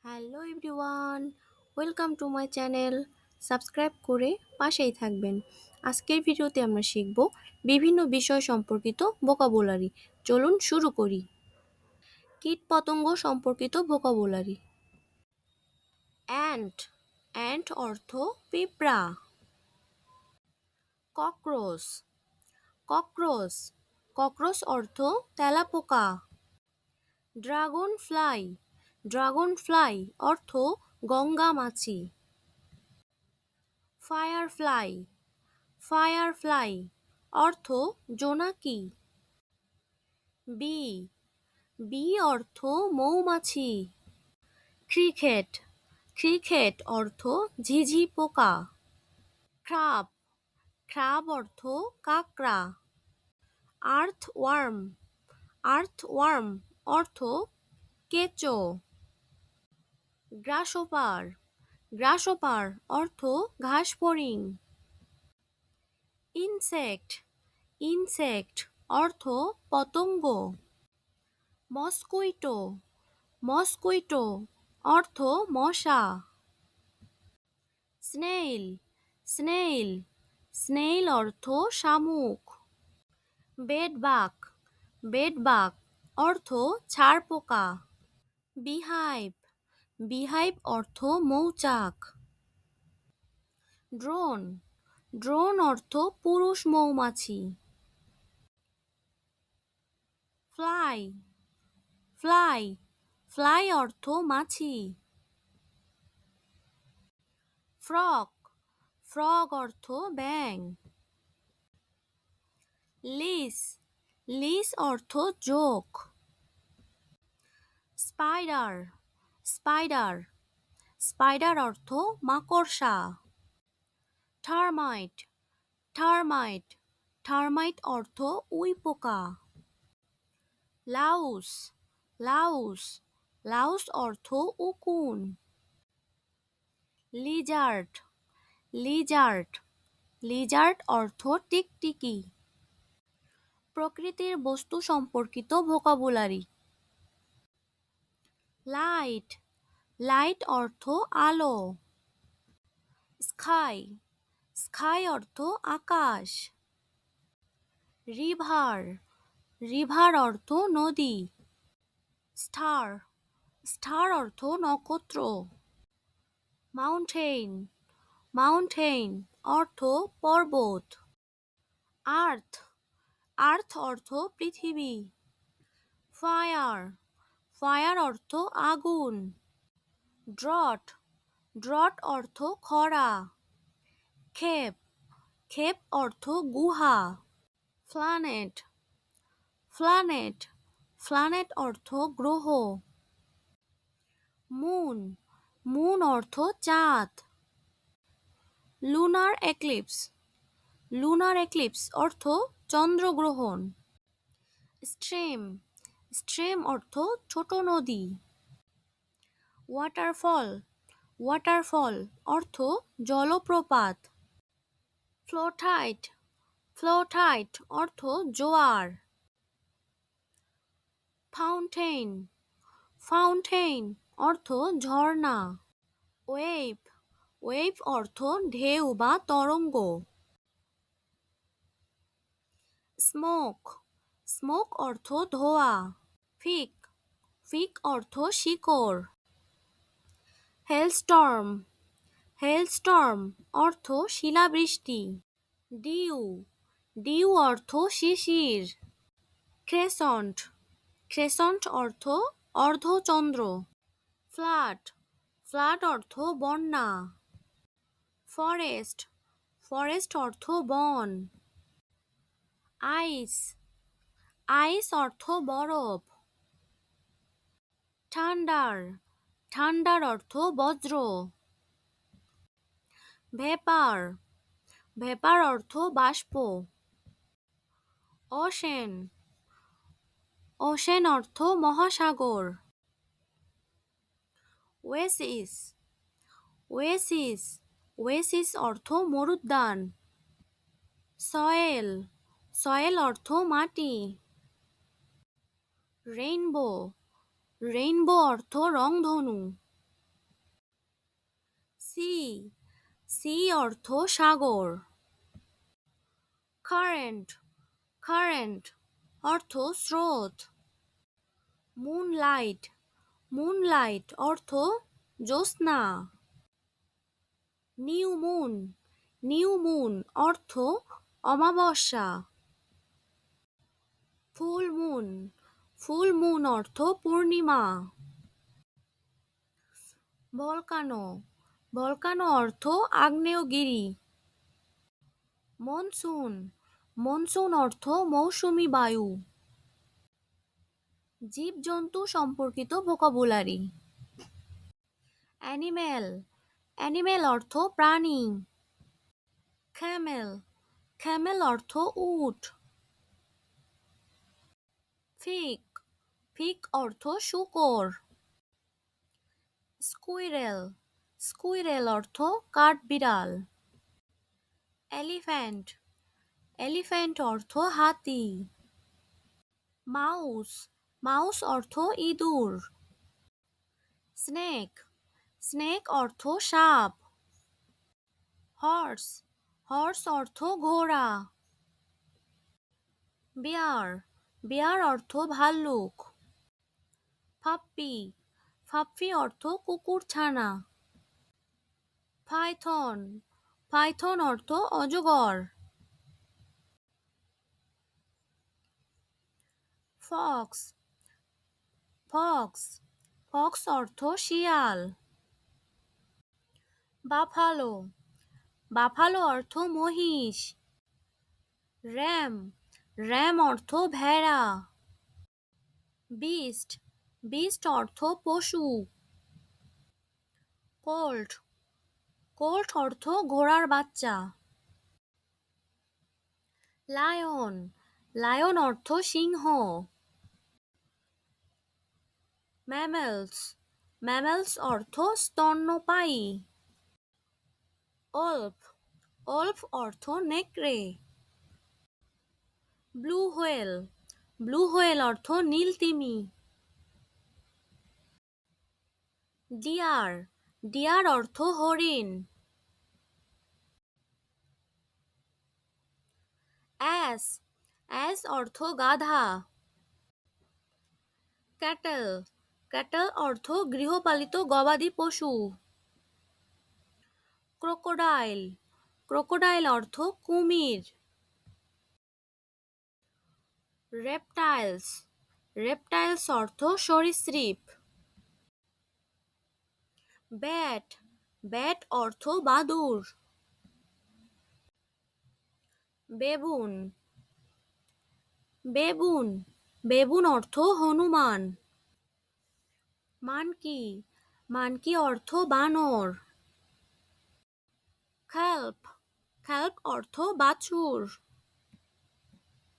Hello everyone, welcome to my channel. Subscribe করে পাশেই থাকবেন। আজকের ভিডিওতে আমরা শিখব বিভিন্ন বিষয় সম্পর্কিত ভোকাবুলারি। চলুন শুরু করি। কীটপতঙ্গ সম্পর্কিত ভোকাবুলারি। অ্যান্ট, অ্যান্ট অর্থ পিঁপড়া। ককরোচ, ককরোচ, ককরোচ অর্থ তেলাপোকা। ড্রাগন ফ্লাই, ড্রাগন ফ্লাই অর্থ গঙ্গা মাছি। ফায়ারফ্লাই, ফায়ারফ্লাই অর্থ জোনাকি। বি, বি অর্থ মৌমাছি। ক্রিকেট, ক্রিকেট অর্থ ঝিঝি পোকা। ক্রাব, ক্রাব অর্থ কাঁকড়া। আর্থওয়ার্ম, আর্থওয়ার্ম অর্থ কেঁচো। গ্রাসোপার, গ্রাসোপার অর্থ ঘাসফড়িং। ইনসেক্ট, ইনসেক্ট অর্থ পতঙ্গ। মস্কুইটো, মস্কুইটো অর্থ মশা। স্নেইল, স্নেইল, স্নেইল অর্থ শামুক। বেডবাগ, বেডবাগ অর্থ ছারপোকা। বিহাইভ, বিহাইভ অর্থ মৌচাক। ড্রোন, ড্রোন অর্থ পুরুষ মৌমাছি। ফ্লাই, ফ্লাই, ফ্লাই অর্থ মাছি। ফ্রগ, ফ্রগ অর্থ ব্যাঙ। লিস, লিস অর্থ জোক। স্পাইডার, স্পাইডার, স্পাইডার অর্থ মাকড়সা। টারমাইট, টারমাইট, টারমাইট অর্থ উইপোকা। লাউস, লাউস, লাউস অর্থ উকুন। লিজার্ড, লিজার্ড, লিজার্ড অর্থ টিকটিকি। প্রকৃতির বস্তু সম্পর্কিত ভোকাবুলারি। লাইট, লাইট অর্থ আলো। স্কাই, স্কাই অর্থ আকাশ। রিভার, রিভার অর্থ নদী। স্টার, স্টার অর্থ নক্ষত্র। মাউন্টেইন, মাউন্টেইন অর্থ পর্বত। আর্থ, আর্থ অর্থ পৃথিবী। ফায়ার, ফায়ার অর্থ আগুন। ড্রট, ড্রট অর্থ খরা। ক্ষেপ, ক্ষেপ অর্থ গুহা। প্ল্যানেট, প্ল্যানেট, প্ল্যানেট অর্থ গ্রহ। মুন, মুন অর্থ চাঁদ। লুনার এক্লিপস, লুনার এক্লিপস অর্থ চন্দ্রগ্রহণ। স্ট্রিম, স্ট্রিম অর্থ ছোট নদী। ওয়াটারফল, ওয়াটারফল অর্থ জলপ্রপাত। ফ্লোটাইট, ফ্লোটাইট অর্থ জোয়ার। ফাউন্টেইন, ফাউন্টেইন অর্থ ঝর্ণা। ওয়েভ, ওয়েভ অর্থ ঢেউ বা তরঙ্গ। স্মোক, স্মোক অর্থ ধোঁয়া। ফিক, ফিক অর্থ শিকড়। হেলস্টর্ম, হেলস্টর্ম অর্থ শিলাবৃষ্টি। ডিউ, ডিউ অর্থ শিশির। ক্রেসন্ট, ক্রেসন্ট অর্থ অর্ধচন্দ্র। ফ্লাড, ফ্লাড অর্থ বন্যা। ফরেস্ট, ফরেস্ট অর্থ বন। আইস, আইস অর্থ বরফ। ঠান্ডার, ঠান্ডার অর্থ বজ্র। ভেপার, ভেপার অর্থ বাষ্প। ওশেন, ওশেন অর্থ মহাসাগর। ওয়েসিস, ওয়েসিস, ওয়েসিস অর্থ মরুদ্যান। সয়েল, সয়েল অর্থ মাটি। রেইনবো, রেইনবো অর্থ রংধনু। সি, সি অর্থ সাগর। কারেন্ট, কারেন্ট অর্থ স্রোত। মুনলাইট, মুনলাইট অর্থ জ্যোৎস্না। নিউ মুন, নিউ মুন অর্থ অমাবস্যা। ফুল মুন, ফুল মুন অর্থ পূর্ণিমা। ভলকানো, ভলকানো অর্থ আগ্নেয়গিরি। মনসুন, মনসুন অর্থ মৌসুমী বায়ু। জীবজন্তু সম্পর্কিত ভোকাবুলারি। অ্যানিমেল, অ্যানিমেল অর্থ প্রাণী। ক্যামেল, ক্যামেল অর্থ উট। ফিক, ফিক অর্থ শূকর। স্কুইরেল, স্কুইরেল অর্থ কাঠবিড়াল। এলিফ্যান্ট, এলিফ্যান্ট অর্থ হাতি। মাউস, মাউস অর্থ ইঁদুর। স্নেক, স্নেক অর্থ সাপ। হর্স, হর্স অর্থ ঘোড়া। বিয়ার, বিয়ার অর্থ ভাল্লুক। ফাপ্পি, ফাপ্পি অর্থ কুকুরছানা। পাইথন, পাইথন অর্থ অজগর। ফক্স, ফক্স, ফক্স অর্থ শিয়াল। বাফালো, বাফালো অর্থ মহিষ। র্যাম, র্যাম অর্থ ভেড়া। বিস্ট, বিস্ট অর্থ পশু। কোল্ট, কোল্ট অর্থ ঘোড়ার বাচ্চা। লায়ন, লায়ন অর্থ সিংহ। ম্যামেলস, ম্যামেলস অর্থ স্তন্যপায়ী। ওল্ফ, ওল্ফ অর্থ নেকড়ে। ব্লু হোয়েল, ব্লু হোয়েল অর্থ নীলতিমি। ডিয়ার, ডিয়ার অর্থ হরিণ। অ্যাস, অ্যাস অর্থ গাধা। ক্যাটেল, ক্যাটেল অর্থ গৃহপালিত গবাদি পশু। ক্রোকোডাইল, ক্রোকোডাইল অর্থ কুমির। রেপটাইলস, রেপটাইলস অর্থ সরীসৃপ। ব্যাট, ব্যাট অর্থ বাদুড়। বেবুন, বেবুন, বেবুন অর্থ হনুমান। মানকি, মানকি অর্থ বানর। খেল্প, খেল্প অর্থ বাছুর।